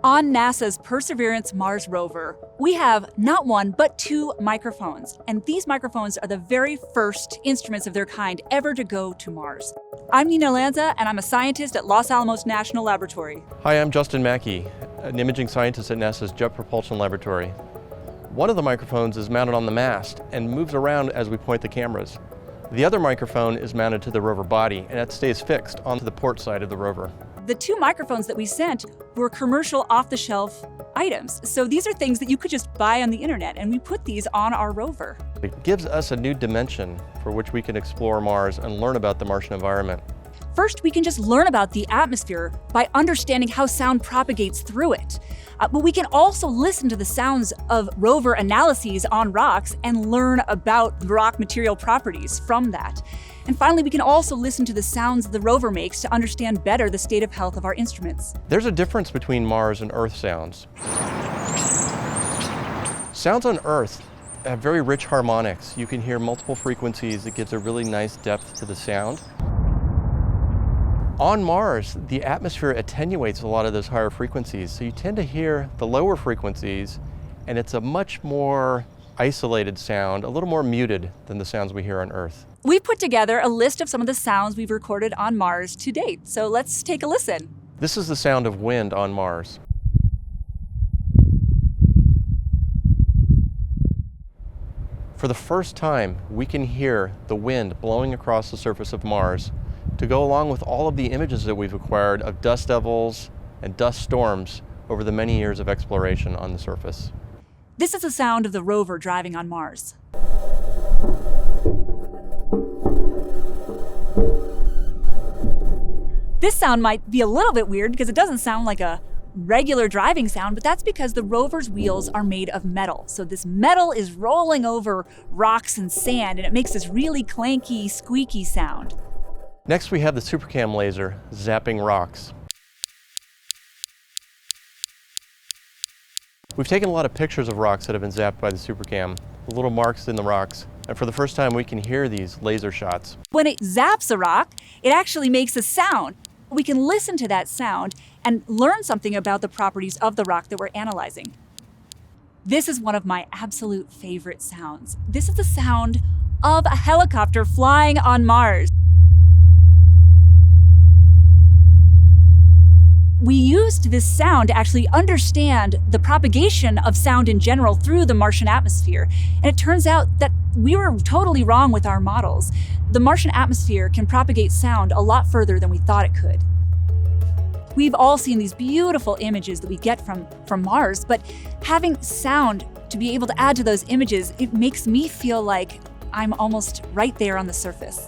On NASA's Perseverance Mars rover, we have not one, but two microphones. And these microphones are the very first instruments of their kind ever to go to Mars. I'm Nina Lanza, and I'm a scientist at Los Alamos National Laboratory. Hi, I'm Justin Mackey, an imaging scientist at NASA's Jet Propulsion Laboratory. One of the microphones is mounted on the mast and moves around as we point the cameras. The other microphone is mounted to the rover body, and it stays fixed onto the port side of the rover. The two microphones that we sent were commercial off-the-shelf items. So these are things that you could just buy on the internet, and we put these on our rover. It gives us a new dimension for which we can explore Mars and learn about the Martian environment. First, we can just learn about the atmosphere by understanding how sound propagates through it. But we can also listen to the sounds of rover analyses on rocks and learn about the rock material properties from that. And finally, we can also listen to the sounds the rover makes to understand better the state of health of our instruments. There's a difference between Mars and Earth sounds. Sounds on Earth have very rich harmonics. You can hear multiple frequencies. It gives a really nice depth to the sound. On Mars, the atmosphere attenuates a lot of those higher frequencies, so you tend to hear the lower frequencies, and it's a much more isolated sound, a little more muted than the sounds we hear on Earth. We've put together a list of some of the sounds we've recorded on Mars to date, so let's take a listen. This is the sound of wind on Mars. For the first time, we can hear the wind blowing across the surface of Mars to go along with all of the images that we've acquired of dust devils and dust storms over the many years of exploration on the surface. This is the sound of the rover driving on Mars. This sound might be a little bit weird because it doesn't sound like a regular driving sound, but that's because the rover's wheels are made of metal. So this metal is rolling over rocks and sand, and it makes this really clanky, squeaky sound. Next, we have the SuperCam laser zapping rocks. We've taken a lot of pictures of rocks that have been zapped by the SuperCam, the little marks in the rocks, and for the first time we can hear these laser shots. When it zaps a rock, it actually makes a sound. We can listen to that sound and learn something about the properties of the rock that we're analyzing. This is one of my absolute favorite sounds. This is the sound of a helicopter flying on Mars. We used this sound to actually understand the propagation of sound in general through the Martian atmosphere. And it turns out that we were totally wrong with our models. The Martian atmosphere can propagate sound a lot further than we thought it could. We've all seen these beautiful images that we get from Mars, but having sound to be able to add to those images, it makes me feel like I'm almost right there on the surface.